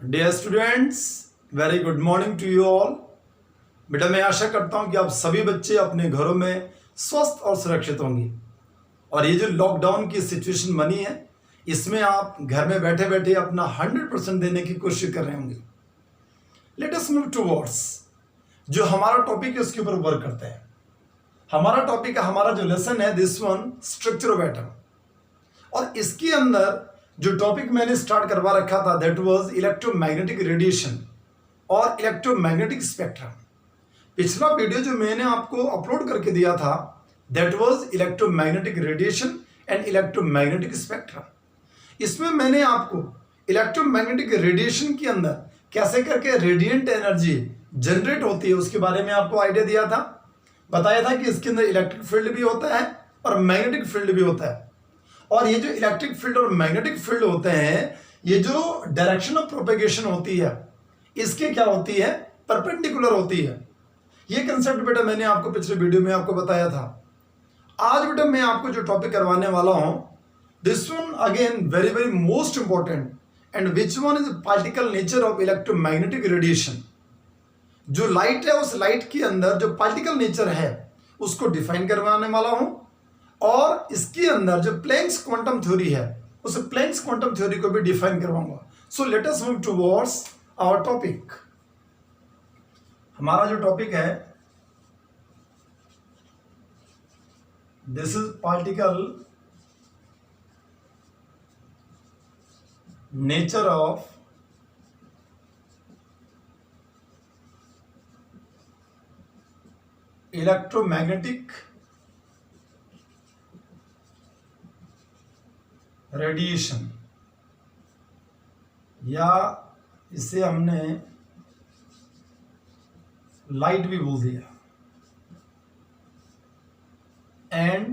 Dear students, very good morning to you all. बेटा, मैं आशा करता हूं कि आप सभी बच्चे अपने घरों में स्वस्थ और सुरक्षित होंगे। और ये जो लॉकडाउन की सिचुएशन बनी है, इसमें आप घर में बैठे बैठे अपना 100% देने की कोशिश कर रहे होंगे। लेट अस मूव टुवर्ड्स जो हमारा टॉपिक है उसके ऊपर वर्क करते हैं। हमारा टॉपिक है, हमारा जो लेसन है, this one, structure of atom. और इसके अंदर जो टॉपिक मैंने स्टार्ट करवा रखा था, दैट वाज इलेक्ट्रोमैग्नेटिक रेडिएशन और इलेक्ट्रोमैग्नेटिक स्पेक्ट्रम। पिछला वीडियो जो मैंने आपको अपलोड करके दिया था, that was electromagnetic radiation and electromagnetic spectrum. इसमें मैंने आपको इलेक्ट्रोमैग्नेटिक रेडिएशन के अंदर कैसे करके रेडिएंट एनर्जी जनरेट होती है उसके बारे में आपको आइडिया दिया था। बताया था कि इसके अंदर इलेक्ट्रिक फील्ड भी होता है और मैग्नेटिक फील्ड भी होता है। और ये जो इलेक्ट्रिक फील्ड और मैग्नेटिक फील्ड होते हैं, ये जो डायरेक्शन ऑफ प्रोपेगेशन होती है, इसके क्या होती है, परपेंडिकुलर होती है। ये कंसेप्ट बेटा मैंने आपको पिछले वीडियो में आपको बताया था। आज बेटा मैं आपको जो टॉपिक करवाने वाला हूं, this one again very very most important, and which one is particle nature of electromagnetic radiation. जो लाइट है, उस लाइट के अंदर जो पार्टिकल नेचर है उसको डिफाइन करवाने वाला हूं। और इसके अंदर जो प्लैंक्स क्वांटम थ्योरी है, उस प्लैंक्स क्वांटम थ्योरी को भी डिफाइन करवाऊंगा। So let us move towards our topic. हमारा जो टॉपिक है, this is particle nature of electromagnetic radiation, या इसे हमने लाइट भी बोल दिया, and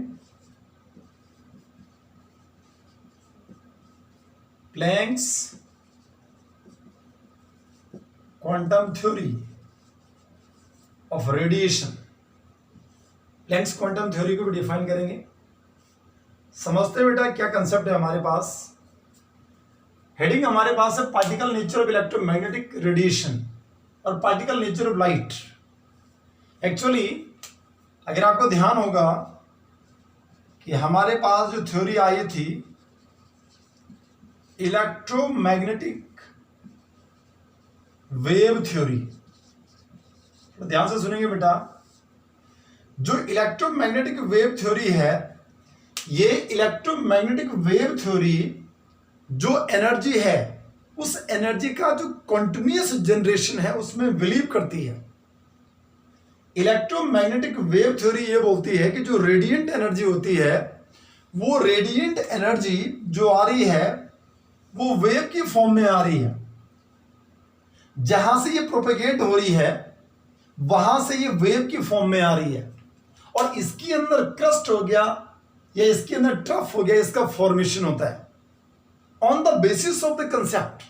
Planck's quantum theory of radiation. Planck's quantum theory को भी डिफाइन करेंगे। समझते बेटा क्या कंसेप्ट है हमारे पास। हेडिंग हमारे पास है particle nature of electromagnetic radiation और particle nature of light. Actually अगर आपको ध्यान होगा कि हमारे पास जो थ्योरी आई थी इलेक्ट्रोमैग्नेटिक वेव थ्योरी, तो ध्यान से सुनेंगे बेटा। जो इलेक्ट्रोमैग्नेटिक वेव थ्योरी है, ये इलेक्ट्रोमैग्नेटिक वेव थ्योरी जो एनर्जी है, उस एनर्जी का जो कॉन्टिन्यूअस जनरेशन है उसमें बिलीव करती है। इलेक्ट्रोमैग्नेटिक वेव थ्योरी ये बोलती है कि जो रेडिएंट एनर्जी होती है, वो रेडिएंट एनर्जी जो आ रही है वो वेव की फॉर्म में आ रही है। जहां से ये प्रोपेगेट हो रही है वहां से ये वेव की फॉर्म में आ रही है, और इसके अंदर क्रस्ट हो गया या इसके अंदर ट्रफ हो गया, इसका फॉर्मेशन होता है। On the basis of the concept,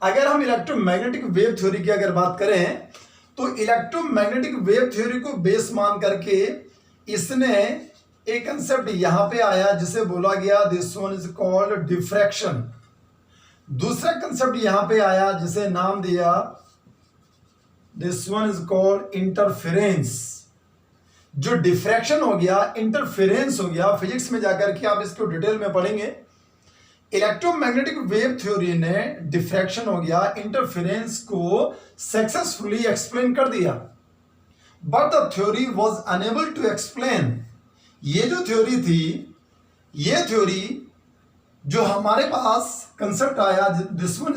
अगर हम इलेक्ट्रोमैग्नेटिक वेव थ्योरी की अगर बात करें, तो इलेक्ट्रोमैग्नेटिक वेव थ्योरी को बेस मान करके इसने एक कंसेप्ट यहां पे आया जिसे बोला गया this one is called diffraction. दूसरा कंसेप्ट यहां पे आया जिसे नाम दिया this one is called interference. जो डिफ्रैक्शन हो गया, इंटरफेरेंस हो गया, फिजिक्स में जाकर के आप इसको डिटेल में पढ़ेंगे। इलेक्ट्रोमैग्नेटिक वेव थ्योरी ने डिफ्रैक्शन हो गया, इंटरफेरेंस को सक्सेसफुली एक्सप्लेन कर दिया, but the theory was unable to explain. ये जो थ्योरी थी, ये थ्योरी जो हमारे पास कंसेप्ट आया, this one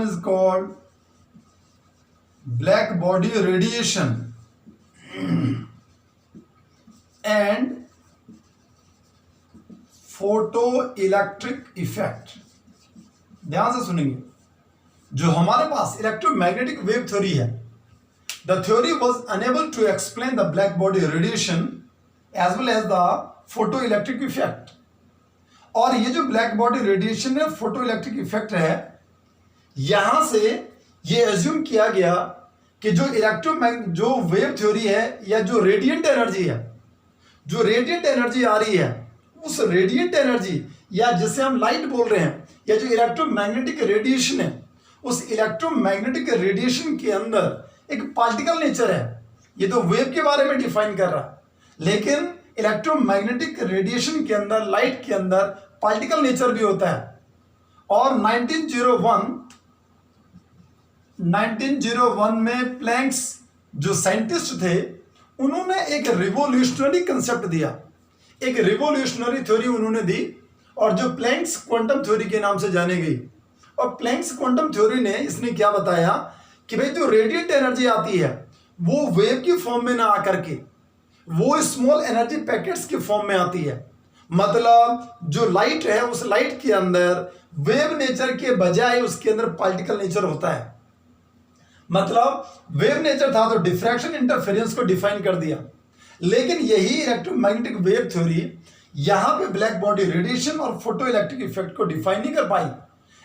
is called black body radiation and photo electric effect. ध्यान से सुनेंगे। जो हमारे पास इलेक्ट्रोमैग्नेटिक वेव थ्योरी है, the theory was unable to explain the black body radiation as well as the photo electric effect. और ये जो ब्लैक बॉडी रेडिएशन है, फोटो इलेक्ट्रिक इफेक्ट है, यहां से ये एज्यूम किया गया कि जो वेव थ्योरी है या जो रेडिएंट एनर्जी है, जो रेडिएंट एनर्जी आ रही है उस रेडिएंट एनर्जी या जिसे हम लाइट बोल रहे हैं या जो इलेक्ट्रोमैग्नेटिक रेडिएशन है, उस इलेक्ट्रोमैग्नेटिक रेडिएशन के अंदर एक पार्टिकल नेचर है। ये तो वेव के बारे में डिफाइन कर रहा, लेकिन इलेक्ट्रोमैग्नेटिक रेडिएशन के अंदर, लाइट के अंदर पार्टिकल नेचर भी होता है। और 1901 में प्लैंक्स जो साइंटिस्ट थे, उन्होंने एक रिवोल्यूशनरी कंसेप्ट दिया, एक रिवोल्यूशनरी थ्योरी उन्होंने दी, और जो प्लैंक्स क्वांटम थ्योरी के नाम से जानी गई। और प्लैंक्स क्वांटम थ्योरी ने इसने क्या बताया कि भाई जो रेडिएंट एनर्जी आती है वो वेव की फॉर्म में ना आकर के वो स्मॉल एनर्जी पैकेट्स की फॉर्म में आती है। मतलब जो लाइट है उस लाइट के अंदर वेव नेचर के बजाय उसके अंदर पार्टिकल नेचर होता है। मतलब वेव नेचर था तो डिफ्रैक्शन इंटरफेरेंस को डिफाइन कर दिया, लेकिन यही इलेक्ट्रोमैग्नेटिक वेव थ्योरी यहां पे ब्लैक बॉडी रेडिएशन और फोटो इलेक्ट्रिक इफेक्ट को डिफाइन नहीं कर पाई।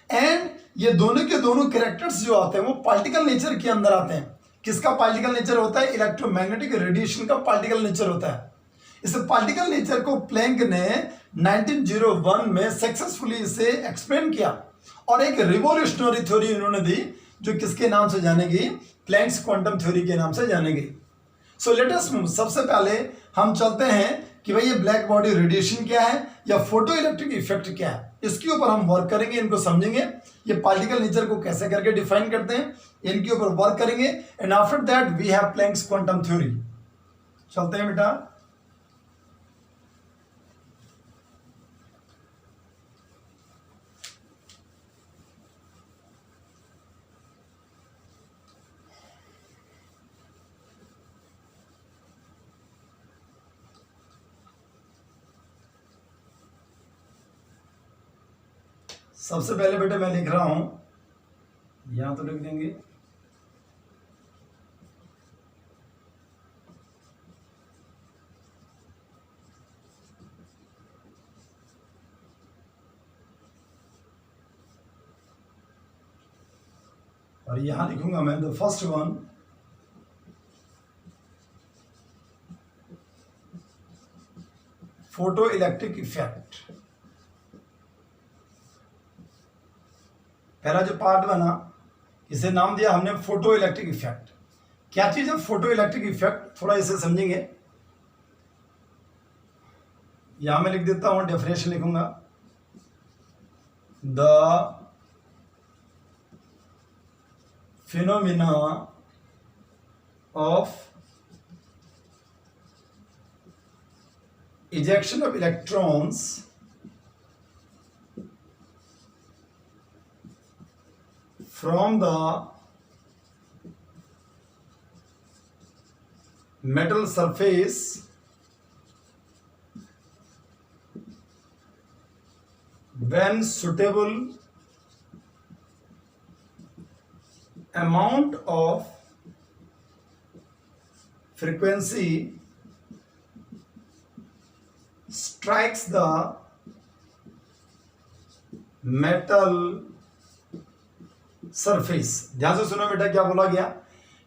एंड ये दोनों के दोनों कैरेक्टर्स जो आते हैं वो पार्टिकल नेचर के अंदर आते हैं। किसका पार्टिकल नेचर होता है? इलेक्ट्रोमैग्नेटिक रेडिएशन का पार्टिकल नेचर होता है। इस पार्टिकल नेचर को प्लैंक ने 1901 में सक्सेसफुली इसे एक्सप्लेन किया और एक रिवोल्यूशनरी थ्योरी उन्होंने दी जो किसके नाम से जाने गई? प्लैंक्स क्वांटम थ्योरी के नाम से जाने गई। सो लेट अस मूव। सबसे पहले हम चलते हैं कि भाई ये ब्लैक बॉडी रेडिएशन क्या है या फोटो इलेक्ट्रिक इफेक्ट क्या है, इसके ऊपर हम वर्क करेंगे, इनको समझेंगे, ये पार्टिकल नेचर को कैसे करके डिफाइन करते हैं, इनके ऊपर वर्क करेंगे। And after that we have Planck's quantum theory. चलते हैं बेटा। सबसे पहले बेटे मैं लिख रहा हूं, यहां तो लिख देंगे और यहां लिखूंगा मैं the first one photo electric effect. पहला जो पार्ट बना इसे नाम दिया हमने फोटो इलेक्ट्रिक इफेक्ट। क्या चीज है फोटो इलेक्ट्रिक इफेक्ट? थोड़ा इसे समझेंगे। यहां मैं लिख देता हूं, डेफिनेशन लिखूंगा, the phenomena of ejection of electrons from the metal surface when suitable amount of frequency strikes the metal surface। ध्यान से सुनो बेटा, क्या बोला गया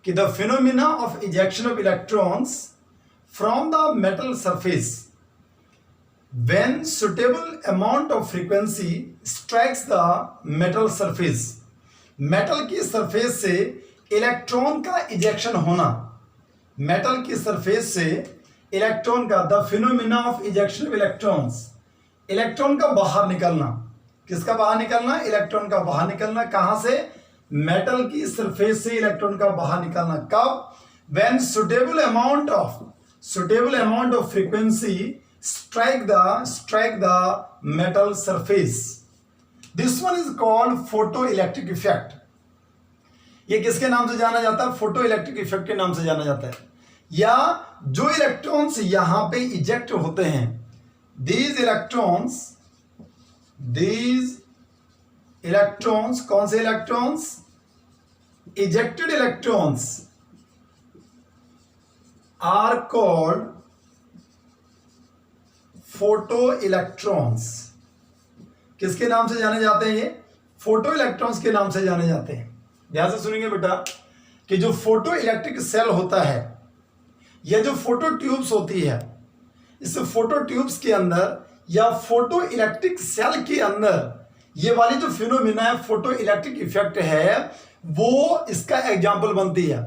कि the phenomena of ejection of electrons from the metal surface when suitable amount of frequency strikes the metal surface. Metal की surface से इलेक्ट्रॉन का इजेक्शन होना, मेटल की सरफेस से इलेक्ट्रॉन का, the phenomena of ejection of electrons, electron का बाहर निकलना। किसका बाहर निकलना? इलेक्ट्रॉन का बाहर निकलना। कहां से? मेटल की सरफेस से इलेक्ट्रॉन का बाहर निकलना। कब? When suitable amount of frequency strike the metal surface. This one is called photo electric effect. ये किसके नाम से जाना जाता है? फोटो इलेक्ट्रिक इफेक्ट के नाम से जाना जाता है। या जो इलेक्ट्रॉन्स यहां पे इजेक्ट होते हैं, दीज इलेक्ट्रॉन्स, कौन से electrons? Ejected electrons are called photo electrons. किसके नाम से जाने जाते हैं? ये फोटो इलेक्ट्रॉन्स के नाम से जाने जाते हैं। ध्यान से सुनेंगे बेटा कि जो फोटो इलेक्ट्रिक सेल होता है या जो फोटो ट्यूब्स होती है, इस फोटो ट्यूब्स के अंदर या फोटो इलेक्ट्रिक सेल के अंदर ये वाली जो फिनोमिना है फोटो इलेक्ट्रिक इफेक्ट है वो इसका एग्जाम्पल बनती है।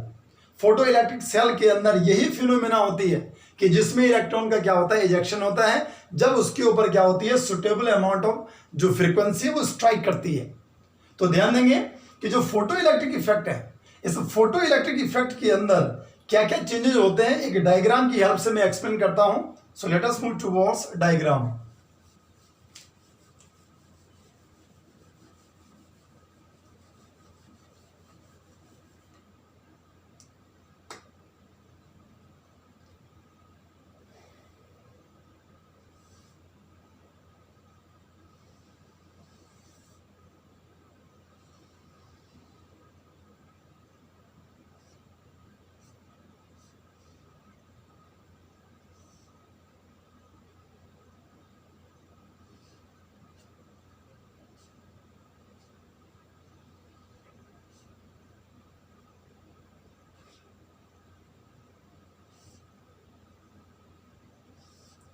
फोटो इलेक्ट्रिक सेल के अंदर यही फिनोमिना होती है कि जिसमें इलेक्ट्रॉन का क्या होता है, इजेक्शन होता है, जब उसके ऊपर क्या होती है, सुटेबल अमाउंट ऑफ जो फ्रीक्वेंसी है वो स्ट्राइक करती है। तो ध्यान देंगे कि जो फोटो इलेक्ट्रिक इफेक्ट है, इस फोटो इलेक्ट्रिक इफेक्ट के अंदर क्या क्या चेंजेस होते हैं, एक डायग्राम की हेल्प से मैं एक्सप्लेन करता हूं। सो let us move towards diagram.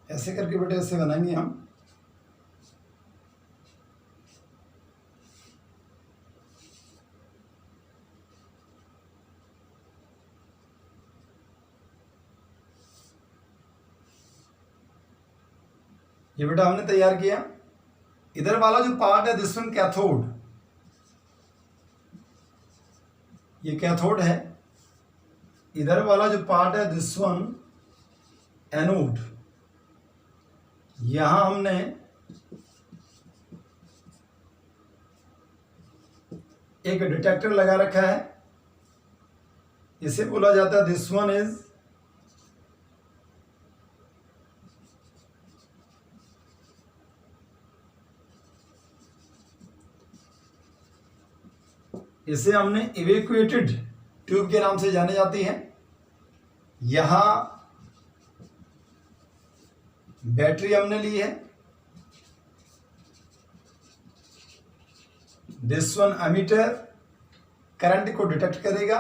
ऐसे करके बेटे ऐसे बनाएंगे हम। ये बेटा हमने तैयार किया। इधर वाला जो पार्ट है दिस वन कैथोड, ये कैथोड है। इधर वाला जो पार्ट है दिस वन एनोड। यहां हमने एक डिटेक्टर लगा रखा है, इसे बोला जाता है दिस वन इज इसे हमने इवेक्यूएटेड ट्यूब के नाम से जाने जाती है। यहां बैटरी हमने ली है, दिस वन एमीटर करंट को डिटेक्ट करेगा।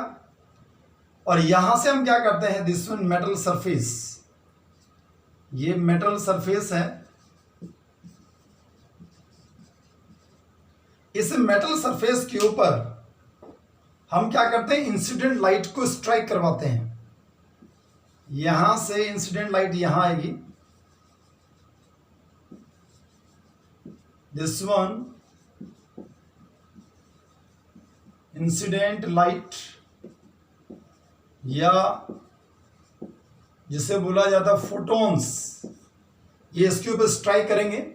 और यहां से हम क्या करते हैं, दिस वन मेटल सरफेस, ये मेटल सरफेस है। इस मेटल सरफेस के ऊपर हम क्या करते हैं, इंसिडेंट लाइट को स्ट्राइक करवाते हैं। यहां से इंसिडेंट लाइट यहां आएगी, दिस वन इंसिडेंट लाइट, या जिसे बोला जाता है फोटॉन्स, ये इसके ऊपर स्ट्राइक करेंगे।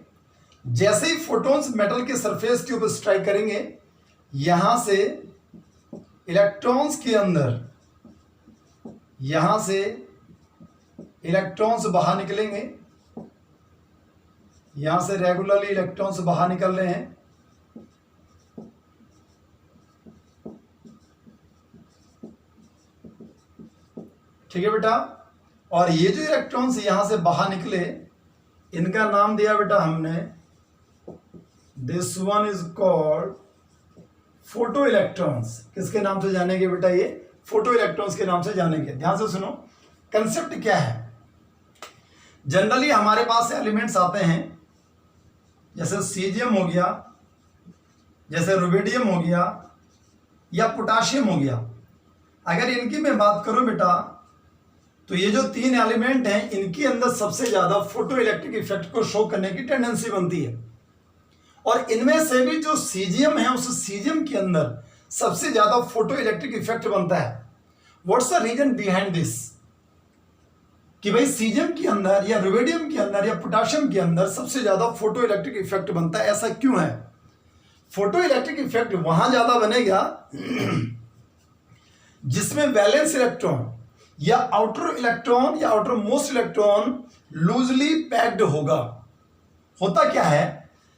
जैसे ही फोटॉन्स मेटल के सरफेस के ऊपर स्ट्राइक करेंगे, यहां से इलेक्ट्रॉन्स के अंदर, यहां से इलेक्ट्रॉन्स बाहर निकलेंगे। यहां से रेगुलरली इलेक्ट्रॉन्स बाहर निकल रहे हैं। ठीक है बेटा। और ये जो इलेक्ट्रॉन्स यहां से बाहर निकले, इनका नाम दिया बेटा हमने, this one is called photo electrons. किसके नाम से जानेंगे बेटा, ये फोटो इलेक्ट्रॉन्स के नाम से जानेंगे। ध्यान से सुनो, कंसेप्ट क्या है। जनरली हमारे पास एलिमेंट्स आते हैं, जैसे सीजियम हो गया, जैसे रुबिडियम हो गया, या पोटाशियम हो गया। अगर इनकी मैं बात करूं बेटा, तो ये जो तीन एलिमेंट हैं, इनके अंदर सबसे ज्यादा फोटो इलेक्ट्रिक इफेक्ट को शो करने की टेंडेंसी बनती है। और इनमें से भी जो सीजियम है, उस सीजियम के अंदर सबसे ज्यादा फोटो इलेक्ट्रिक इफेक्ट बनता है। What's the reason behind this, कि भाई सीजियम के अंदर या रुबिडियम के अंदर या पोटाशियम के अंदर सबसे ज्यादा फोटो इलेक्ट्रिक इफेक्ट बनता है, ऐसा क्यों है। फोटो इलेक्ट्रिक इफेक्ट वहां ज्यादा बनेगा जिसमें वैलेंस इलेक्ट्रॉन या आउटर इलेक्ट्रॉन या outer most electron loosely packed होगा। होता क्या है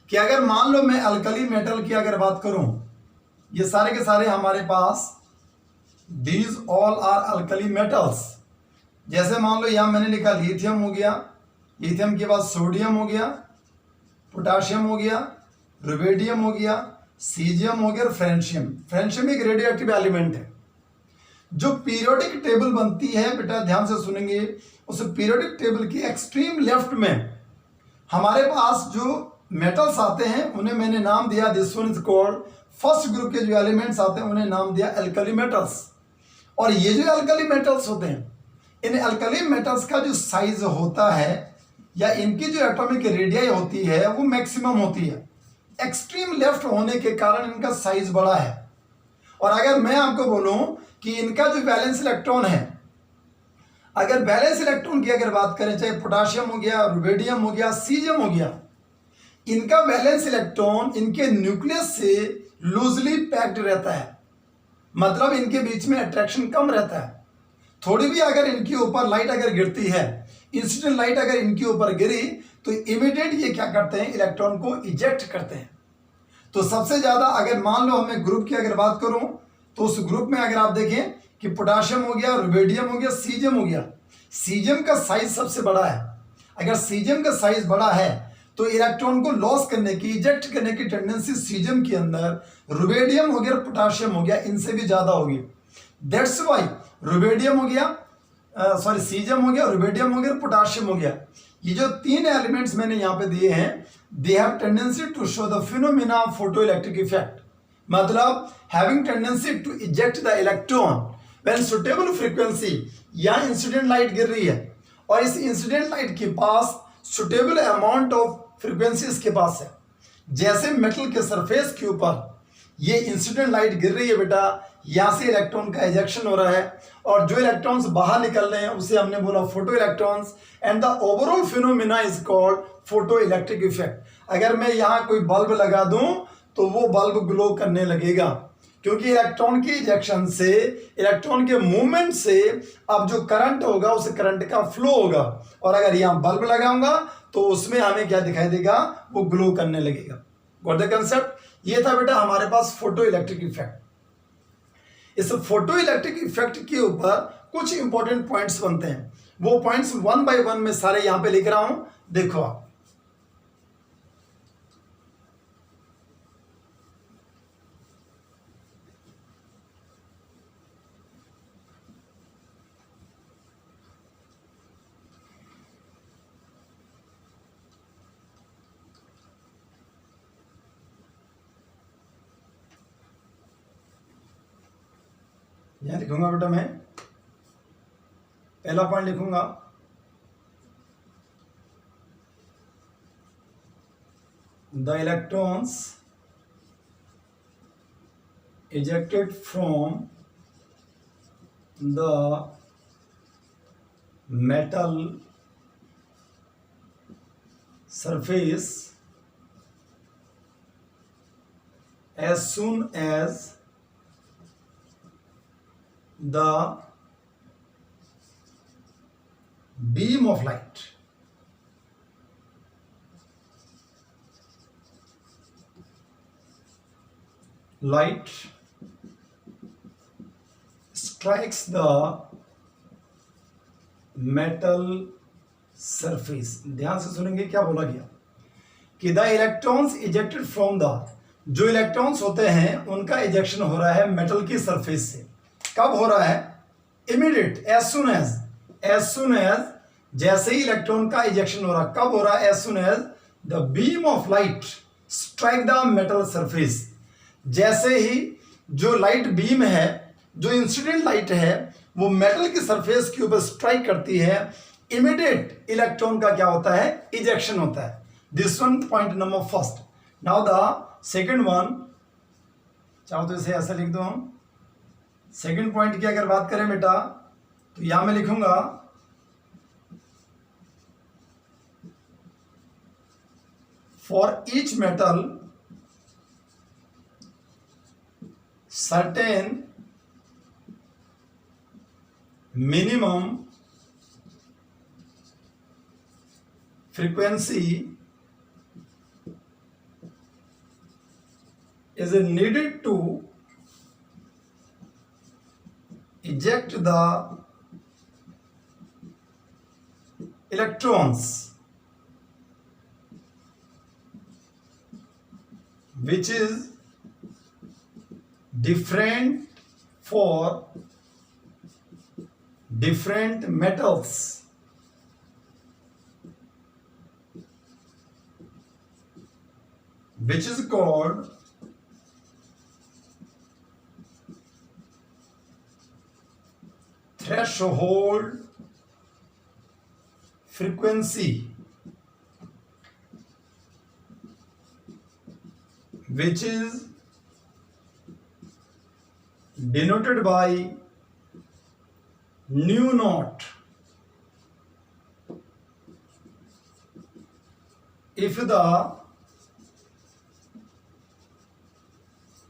कि अगर मान लो मैं अल्कली मेटल की अगर बात करूं, ये सारे के सारे हमारे पास these all are alkali metals. जैसे मान लो यहां मैंने लिखा लिथियम हो गया, लिथियम के बाद सोडियम हो गया, पोटाशियम हो गया, रुबिडियम हो गया, सीजियम हो गया और फ्रेंशियम। फ्रेंशियम एक रेडियो एक्टिव एलिमेंट है। जो पीरियोडिक टेबल बनती है बेटा, ध्यान से सुनेंगे, उस पीरियोडिक टेबल की एक्सट्रीम लेफ्ट में हमारे पास जो मेटल्स आते हैं उन्हें मैंने नाम दिया, this one is called, first group के जो एलिमेंट्स आते हैं उन्हें नाम दिया एल्कली मेटल्स। और ये जो एल्कली मेटल्स होते हैं, इन एल्कली मेटल्स का जो साइज होता है या इनकी जो एटॉमिक रेडियस होती है वो मैक्सिमम होती है। एक्सट्रीम लेफ्ट होने के कारण इनका साइज बड़ा है। और अगर मैं आपको बोलूं कि इनका जो वैलेंस इलेक्ट्रॉन है, अगर वैलेंस इलेक्ट्रॉन की अगर बात करें, चाहे पोटाशियम हो गया, रुबेडियम हो गया, सीजियम हो गया, इनका वैलेंस इलेक्ट्रॉन इनके न्यूक्लियस से लूजली पैक्ड रहता है, मतलब इनके बीच में अट्रैक्शन कम रहता है। थोड़ी भी अगर इनके ऊपर लाइट अगर गिरती है, इंसिडेंट लाइट अगर इनके ऊपर गिरी, तो इमीडिएट ये क्या करते हैं, इलेक्ट्रॉन को इजेक्ट करते हैं। तो सबसे ज्यादा अगर मान लो हमें ग्रुप की अगर बात करूं, तो उस ग्रुप में अगर आप देखें कि पोटाशियम हो गया, रुबेडियम हो गया, सीजियम हो गया, सीजियम का साइज सबसे बड़ा है। अगर सीजियम का साइज बड़ा है तो इलेक्ट्रॉन को लॉस करने की, इजेक्ट करने की टेंडेंसी सीजियम के अंदर, रुबेडियम हो गया, पोटाशियम हो गया, इनसे भी ज्यादा होगी। दैट्स वाई रुबेडियम हो गया, सीजियम हो गया, रुबेडियम हो गया, पोटाशियम हो गया, ये जो तीन एलिमेंट्स मैंने यहाँ पे दिए हैं, they have tendency to show the phenomena of photoelectric effect, मतलब having tendency to eject the electron when suitable frequency. यहाँ इंसिडेंट लाइट गिर रही है और इस इंसिडेंट लाइट के पास सुटेबल अमाउंट ऑफ फ्रीक्वेंसी इसके पास है। जैसे मेटल के सरफेस के ऊपर ये इंसिडेंट लाइट गिर रही है बेटा, यहाँ से इलेक्ट्रॉन का एजेक्शन हो रहा है और जो इलेक्ट्रॉन्स बाहर निकल रहे हैं उसे हमने बोला photo electrons, and the overall phenomena is called photo electric effect. अगर मैं यहाँ कोई बल्ब लगा दूं तो वो बल्ब ग्लो करने लगेगा, क्योंकि इलेक्ट्रॉन के इजेक्शन से, इलेक्ट्रॉन के मूवमेंट से अब जो करंट होगा उस करंट का फ्लो होगा, और अगर यहाँ बल्ब लगाऊंगा तो उसमें हमें क्या दिखाई देगा, वो ग्लो करने लगेगा। Got the concept? ये था बेटा हमारे पास फोटो इलेक्ट्रिक इफेक्ट। इस फोटो इलेक्ट्रिक इफेक्ट के ऊपर कुछ इंपॉर्टेंट पॉइंट्स बनते हैं, वो पॉइंट्स वन बाय वन में सारे यहां पे लिख रहा हूं, देखो आप। यहां लिखूंगा बेटा, मैं पहला पॉइंट लिखूंगा, the electrons ejected from the metal surface as soon as the beam of light strikes the metal surface। ध्यान से सुनेंगे क्या बोला गया कि the electrons ejected from the, जो इलेक्ट्रॉन्स होते हैं उनका इजेक्शन हो रहा है मेटल की सरफेस से। कब हो रहा है? इमीडिएट, एज सुन एज, जैसे ही इलेक्ट्रॉन का इजेक्शन हो रहा है। कब हो रहा है? As soon as the beam of light strike the metal surface, जैसे ही जो लाइट बीम है, जो इंसिडेंट लाइट है, वो मेटल की सरफेस के ऊपर स्ट्राइक करती है, इमीडिएट इलेक्ट्रॉन का क्या होता है? इजेक्शन होता है। This one point number first. Now the second one, चाहो तो इसे ऐसा लिख दो हम। सेकंड पॉइंट की अगर बात करें बेटा, तो यहां मैं लिखूंगा for each metal certain minimum frequency is needed to eject the electrons which is different for different metals which is called threshold frequency, which is denoted by nu naught. If the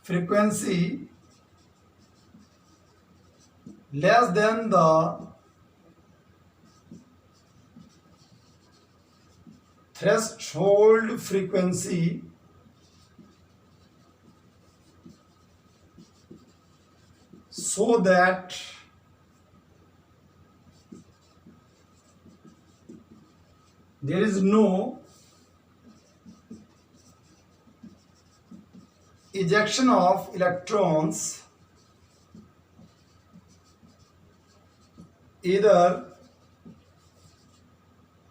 frequency less than the threshold frequency, so that there is no ejection of electrons either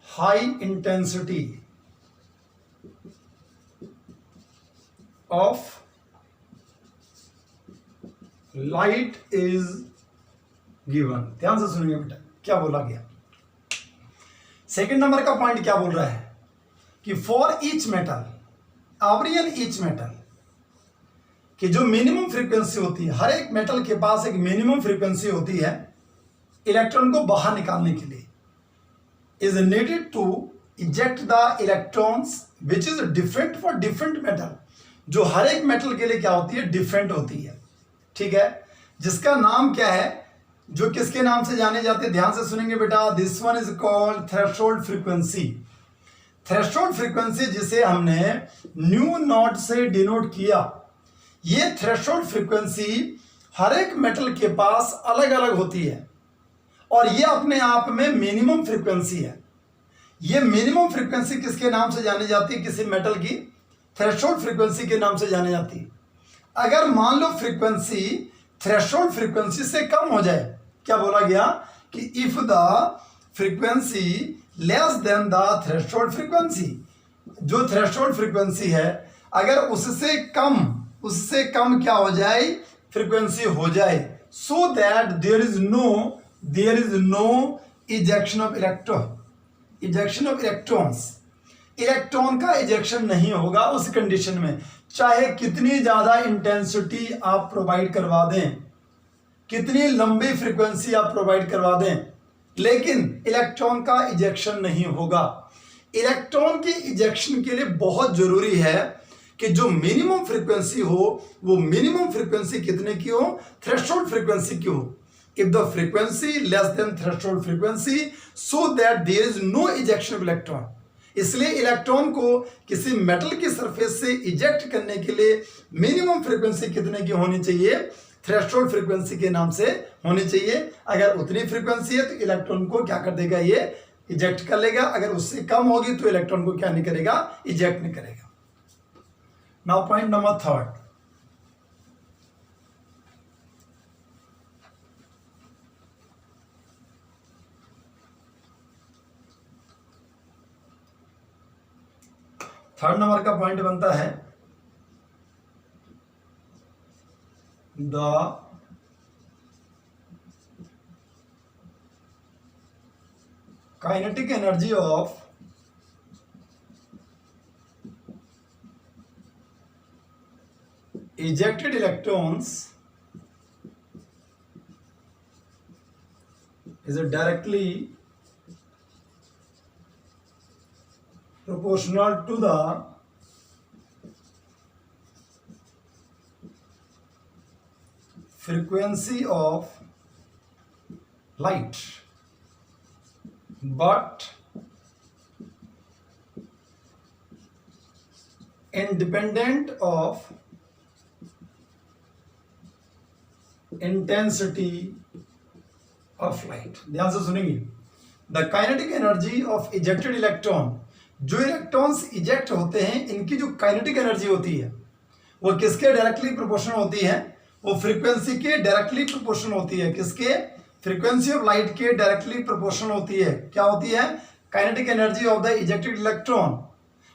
high intensity of light is given. ध्यान से सुनिए बेटा क्या बोला गया. Second number का point क्या बोल रहा है कि for each metal, every and each metal, कि जो मिनिमम फ्रीक्वेंसी होती है, हर एक मेटल के पास एक मिनिमम फ्रीक्वेंसी होती है इलेक्ट्रॉन को बाहर निकालने के लिए, is needed to eject the electrons which is different for different metal. जो हर एक मेटल के लिए क्या होती है, डिफरेंट होती है. ठीक है, जिसका नाम क्या है, जो किसके नाम से जाने जाते हैं, ध्यान से सुनेंगे बेटा. This one is called threshold frequency. Threshold frequency जिसे हमने न्यू नॉट से डिनोट किया, ये थ्रेशोल्ड फ्रीक्वेंसी हर एक मेटल के पास अलग अलग होती है और ये अपने आप में मिनिमम फ्रीक्वेंसी है. ये मिनिमम फ्रीक्वेंसी किसके नाम से जानी जाती है, किसी मेटल की थ्रेशोल्ड फ्रीक्वेंसी के नाम से जानी जाती है. अगर मान लो फ्रीक्वेंसी थ्रेशोल्ड फ्रीक्वेंसी से कम हो जाए, क्या बोला गया कि if the frequency less then the threshold frequency, जो थ्रेशोल्ड फ्रीक्वेंसी है अगर उससे कम क्या हो जाए, फ्रीक्वेंसी हो जाए, so that there is no ejection of electrons. Electron का इजेक्शन नहीं होगा उस कंडीशन में, चाहे कितनी ज्यादा इंटेंसिटी आप प्रोवाइड करवा दें, कितनी लंबी फ्रीक्वेंसी आप प्रोवाइड करवा दें, लेकिन इलेक्ट्रॉन का इजेक्शन नहीं होगा. इलेक्ट्रॉन की इजेक्शन के लिए बहुत जरूरी है कि जो मिनिमम फ्रीक्वेंसी हो वो मिनिमम फ्रीक्वेंसी कितने की हो, थ्रेशोल्ड फ्रीक्वेंसी की हो. If the frequency less than threshold frequency, so that there is no ejection of electron. इसलिए इलेक्ट्रॉन को किसी मेटल की सरफेस से इजेक्ट करने के लिए मिनिमम फ्रीक्वेंसी कितने की होनी चाहिए, थ्रेशोल्ड फ्रीक्वेंसी के नाम से होनी चाहिए. अगर उतनी फ्रीक्वेंसी है तो इलेक्ट्रॉन को क्या कर देगा, ये इजेक्ट कर लेगा. अगर उससे कम होगी तो इलेक्ट्रॉन को क्या नहीं करेगा, इजेक्ट नहीं करेगा. Now point number third. Third number का पॉइंट बनता है the kinetic energy of ejected electrons is directly proportional to the frequency of light, but independent of intensity of light. ध्यान से सुनेंगे. The kinetic energy of ejected electron, जो electrons eject होते हैं इनकी जो काइनेटिक एनर्जी होती है वो किसके डायरेक्टली प्रोपोर्शनल होती है, वो फ्रीक्वेंसी के डायरेक्टली प्रोपोर्शनल होती है. किसके, फ्रीक्वेंसी ऑफ लाइट के डायरेक्टली प्रोपोर्शनल होती है. क्या होती है, kinetic energy of the ejected electron.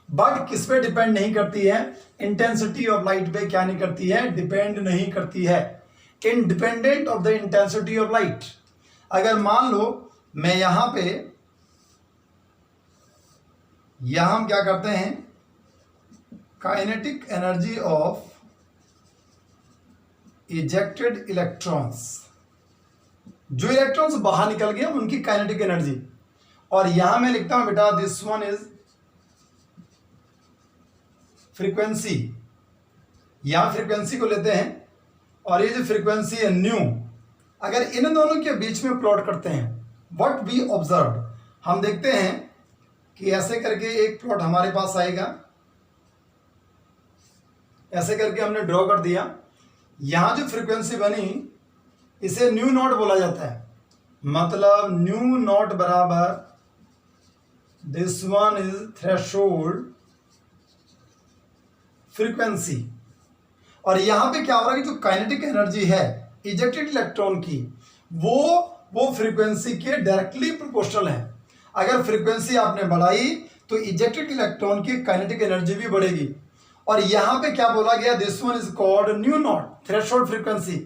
But किस पे डिपेंड नहीं करती है? इंटेंसिटी ऑफ लाइट पे क्या नहीं करती है? डिपेंड नहीं करती है। Independent of the intensity of light. अगर मान लो मैं यहां पे, यहां हम क्या करते हैं, kinetic energy of ejected electrons, जो इलेक्ट्रॉन्स बाहर निकल गए उनकी काइनेटिक एनर्जी, और यहां मैं लिखता हूं बेटा दिस वन इज फ्रीक्वेंसी। यहां फ्रीक्वेंसी को लेते हैं, और ये जो फ्रीक्वेंसी है न्यू, अगर इन दोनों के बीच में प्लॉट करते हैं, व्हाट वी ऑब्जर्व, हम देखते हैं कि ऐसे करके एक प्लॉट हमारे पास आएगा, ऐसे करके हमने ड्रॉ कर दिया। यहां जो फ्रीक्वेंसी बनी इसे न्यू नॉट बोला जाता है, मतलब न्यू नॉट बराबर this one is threshold frequency. और यहां पे क्या हो रहा है कि जो काइनेटिक एनर्जी है इजेक्टेड इलेक्ट्रॉन की, वो फ्रीक्वेंसी के डायरेक्टली प्रोपोर्शनल है। अगर फ्रीक्वेंसी आपने बढ़ाई तो इजेक्टेड इलेक्ट्रॉन की काइनेटिक एनर्जी भी बढ़ेगी। और यहां पे क्या बोला गया, this one is called new not threshold frequency.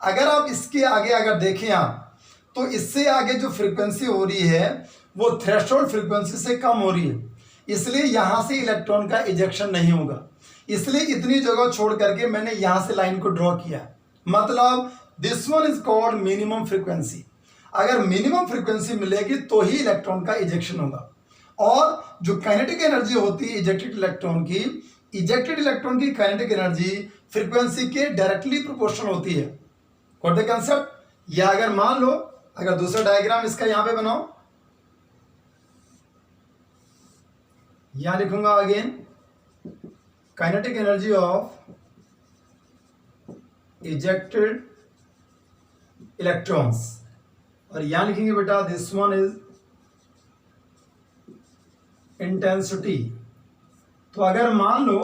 अगर आप इसके आगे अगर देखें आप, तो इससे आगे जो फ्रीक्वेंसी हो रही है वो थ्रेशोल्ड फ्रीक्वेंसी से कम हो रही है, इसलिए यहां से इलेक्ट्रॉन का इजेक्शन नहीं होगा। इसलिए इतनी जगह छोड़ करके मैंने यहां से लाइन को ड्रॉ किया, मतलब this one is called minimum frequency. अगर मिनिमम फ्रीक्वेंसी मिलेगी तो ही इलेक्ट्रॉन का इजेक्शन होगा। और जो काइनेटिक एनर्जी होती है इजेक्टेड इलेक्ट्रॉन की काइनेटिक एनर्जी फ्रीक्वेंसी के डायरेक्टली प्रोपोर्शनल होती है। Got the concept? या अगर मान लो, अगर दूसरा डायग्राम इसका यहां पे बनाओ, यहां लिखूंगा again kinetic energy of ejected electrons, और यहां लिखेंगे बेटा दिस वन इज इंटेंसिटी। तो अगर मान लो,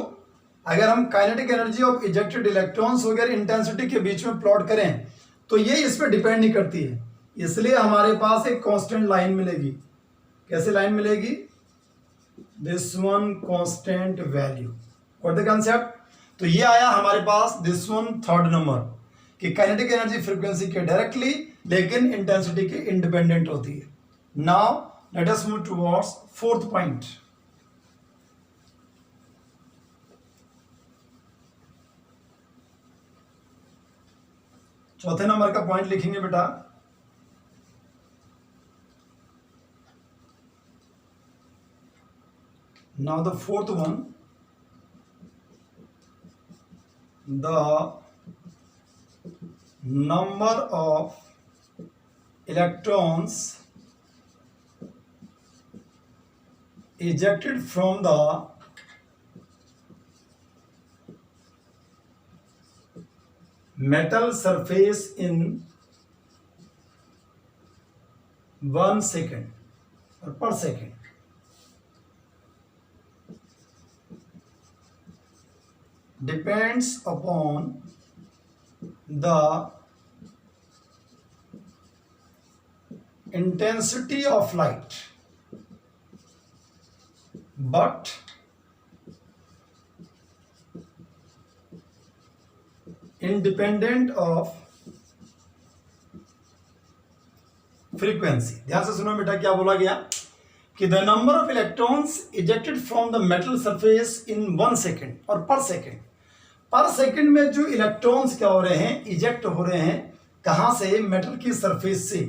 अगर हम kinetic energy of ejected electrons वगैरह इंटेंसिटी के बीच में प्लॉट करें तो ये इस पर डिपेंड नहीं करती है, इसलिए हमारे पास एक कांस्टेंट लाइन मिलेगी। कैसे लाइन मिलेगी? This one constant value. What the concept? तो ये आया हमारे पास दिस वन थर्ड नंबर कि काइनेटिक एनर्जी फ्रीक्वेंसी के डायरेक्टली लेकिन इंटेंसिटी के इंडिपेंडेंट होती है। Now let us move towards fourth point. चौथे नंबर का पॉइंट लिखेंगे बेटा, now the fourth one, the number of electrons ejected from the metal surface in 1 second or per second depends upon the intensity of light, but independent of frequency। ध्यान से सुनो बेटा, क्या बोला गया कि the number of electrons ejected from the metal surface in 1 second और पर सेकेंड में जो इलेक्ट्रॉन्स क्या हो रहे हैं, इजेक्ट हो रहे हैं, कहां से? मेटल की सरफेस से।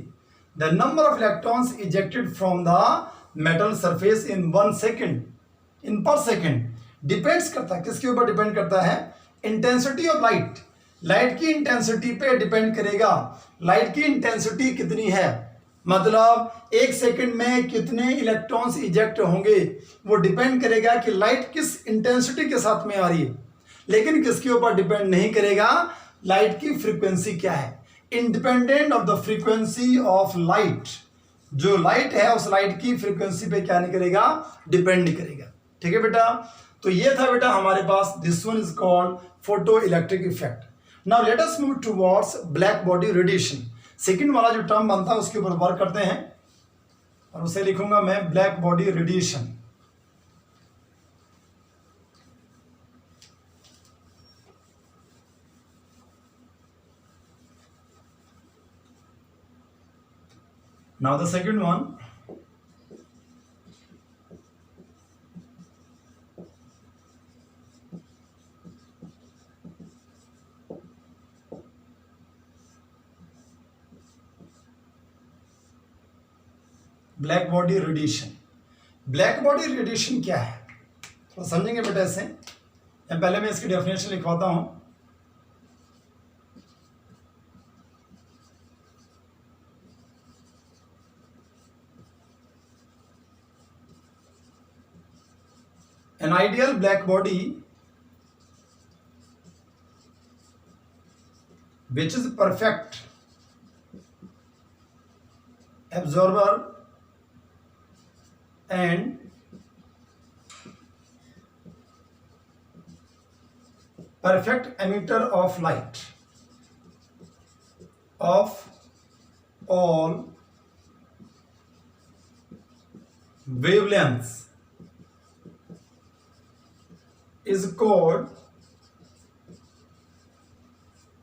The number of electrons ejected from the metal surface in 1 second in पर सेकेंड डिपेंड्स करता है, किसके ऊपर डिपेंड करता है? Intensity of light. लाइट की इंटेंसिटी पे डिपेंड करेगा। लाइट की इंटेंसिटी कितनी है, मतलब 1 सेकेंड में कितने इलेक्ट्रॉन्स इजेक्ट होंगे, वो डिपेंड करेगा कि लाइट किस इंटेंसिटी के साथ में आ रही है। लेकिन किसके ऊपर डिपेंड नहीं करेगा? लाइट की फ्रीक्वेंसी क्या है, independent of the frequency of light. जो लाइट है उस लाइट की फ्रीक्वेंसी पे क्या नहीं करेगा? डिपेंड नहीं करेगा। ठीक है बेटा, तो ये था बेटा हमारे पास, this one is called photo electric effect. Now let us move towards black body radiation. Second वाला जो टर्म बनता है उसके ऊपर वर्क करते हैं, और उसे लिखूंगा मैं black body radiation. Now the second one, black body radiation. Black body radiation क्या है तो समझेंगे बेटा ऐसे, या पहले मैं इसकी डेफिनेशन लिखवाता हूं। An ideal black body which is perfect absorber and perfect emitter of light of all wavelengths is called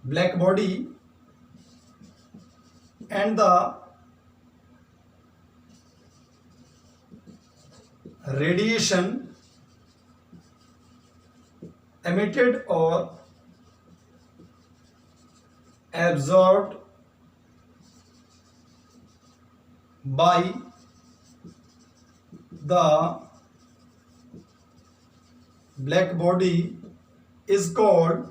black body, and the radiation emitted or absorbed by the black body is called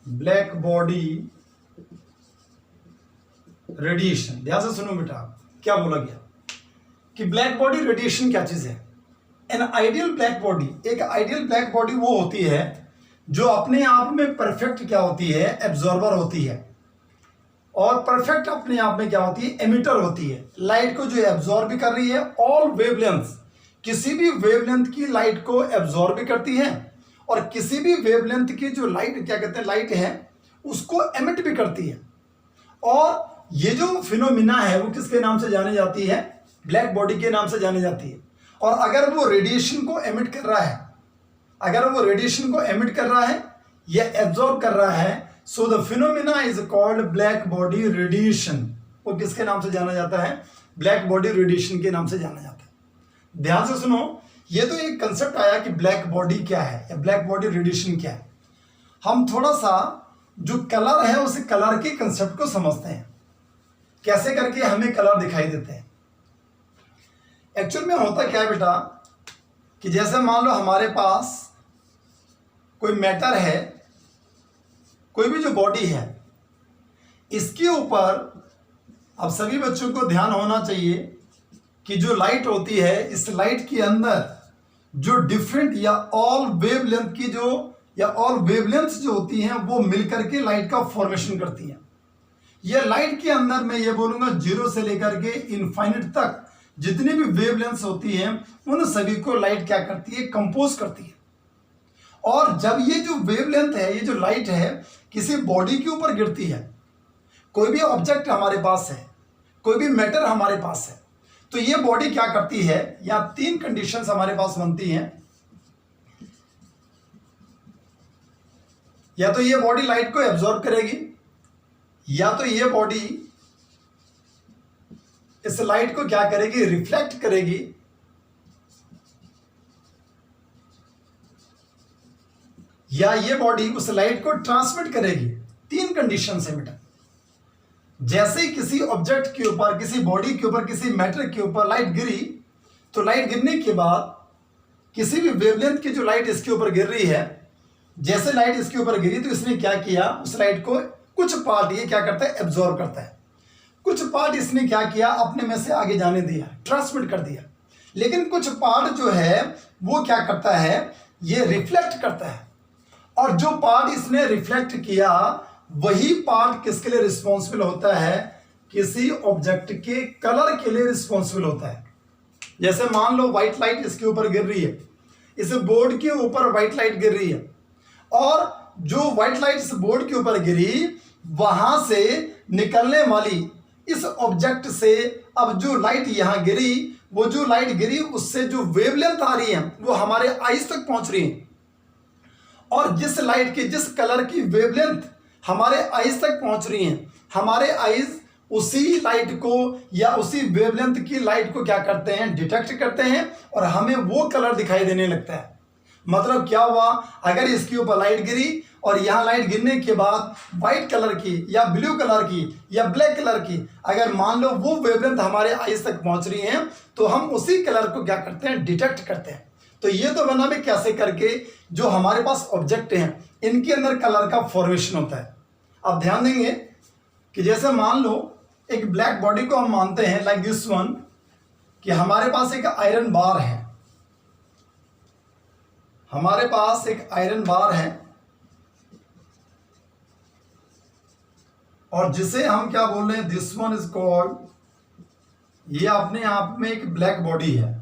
black body radiation. ध्यान से सुनो बेटा, क्या बोला गया कि black body radiation क्या चीज है। एन आइडियल ब्लैक बॉडी, एक आइडियल ब्लैक बॉडी वो होती है जो अपने आप में परफेक्ट क्या होती है, एब्जॉर्बर होती है, और परफेक्ट अपने आप में क्या होती है, एमिटर होती है। लाइट को जो एब्जॉर्ब भी कर रही है, ऑल वेवलेंथ, किसी भी वेवलेंथ की लाइट को एब्जॉर्ब भी करती है, और किसी भी वेवलेंथ की जो लाइट क्या कहते हैं लाइट है उसको एमिट भी करती है। और ये जो फिनोमिना है वो किसके नाम से जानी जाती है, ब्लैक बॉडी के नाम से जानी जाती है। और अगर वो रेडिएशन को एमिट कर रहा है, अगर वो रेडिएशन को एमिट कर रहा है या एब्जॉर्ब कर रहा है, so the phenomena is called black body radiation. वो किसके नाम से जाना जाता है, ब्लैक बॉडी रेडिएशन के नाम से जाना जाता है। ध्यान से सुनो, ये तो एक कंसेप्ट आया कि ब्लैक बॉडी क्या है या ब्लैक बॉडी रेडिएशन क्या है। हम थोड़ा सा जो कलर है उस कलर के कंसेप्ट को समझते हैं, कैसे करके हमें कलर दिखाई देते हैं। एक्चुअल में होता क्या है बेटा कि जैसे मान लो हमारे पास कोई मैटर है, कोई भी जो बॉडी है, इसके ऊपर अब सभी बच्चों को ध्यान होना चाहिए कि जो लाइट होती है, इस लाइट के अंदर जो डिफरेंट या ऑल वेवलेंथ की जो या ऑल वेवलेंथ्स जो होती हैं वो मिलकर के लाइट का फॉर्मेशन करती हैं। ये लाइट के अंदर मैं ये बोलूंगा 0 से लेकर के इनफाइनिट तक जितनी भी वेवलेंथ्स होती हैं उन सभी को लाइट क्या करती है, कंपोज करती है। और जब ये जो वेवलेंथ है, ये जो लाइट है किसी बॉडी के ऊपर गिरती है, कोई भी ऑब्जेक्ट हमारे पास है, कोई भी मैटर हमारे पास है, तो ये बॉडी क्या करती है, या 3 कंडीशंस हमारे पास बनती हैं। या तो ये बॉडी लाइट को एब्जॉर्ब करेगी, या तो ये बॉडी इस लाइट को क्या करेगी, रिफ्लेक्ट करेगी, या ये बॉडी उस लाइट को ट्रांसमिट करेगी। 3 कंडीशन है बेटा। जैसे ही किसी ऑब्जेक्ट के ऊपर, किसी बॉडी के ऊपर, किसी मैटर के ऊपर लाइट गिरी, तो लाइट गिरने के बाद किसी भी वेवलेंथ की जो लाइट इसके ऊपर गिर रही है, जैसे लाइट इसके ऊपर गिरी तो इसने क्या किया, उस लाइट को कुछ पार्ट ये क्या करता है, एब्जॉर्ब करता है, कुछ पार्ट इसने क्या किया, अपने में से आगे जाने दिया, ट्रांसमिट कर दिया। लेकिन कुछ पार्ट जो है वो क्या करता है, ये रिफ्लेक्ट करता है। और जो पार्ट इसने रिफ्लेक्ट किया वही पार्ट किसके लिए रिस्पॉन्सिबल होता है, किसी ऑब्जेक्ट के कलर के लिए रिस्पॉन्सिबल होता है। जैसे मान लो व्हाइट लाइट इसके ऊपर गिर रही है, इस बोर्ड के ऊपर व्हाइट लाइट गिर रही है, और जो व्हाइट लाइट इस बोर्ड के ऊपर गिरी वहां से निकलने वाली इस ऑब्जेक्ट से अब जो लाइट यहां गिरी, वो जो लाइट गिरी उससे जो वेवलेंथ आ रही है वो हमारे आईज तक पहुंच रही है। और जिस लाइट की, जिस कलर की वेवलेंथ हमारे आईज तक पहुंच रही है, हमारे आईज उसी लाइट को या उसी वेवलेंथ की लाइट को क्या करते हैं, डिटेक्ट करते हैं और हमें वो कलर दिखाई देने लगता है। मतलब क्या हुआ, अगर इसके ऊपर लाइट गिरी और यहाँ लाइट गिरने के बाद व्हाइट कलर की या ब्लू कलर की या ब्लैक कलर की अगर मान लो वो वेवलेंथ हमारे आईज तक पहुंच रही है तो हम उसी कलर को क्या करते हैं, डिटेक्ट करते हैं। तो ये तो बना भी कैसे करके जो हमारे पास ऑब्जेक्ट हैं इनके अंदर कलर का फॉर्मेशन होता है। अब ध्यान देंगे कि जैसे मान लो एक ब्लैक बॉडी को हम मानते हैं लाइक दिस वन, कि हमारे पास एक आयरन बार है, हमारे पास एक आयरन बार है और जिसे हम क्या बोल रहे हैं, दिस वन इज कॉल्ड, ये अपने आप में एक ब्लैक बॉडी है।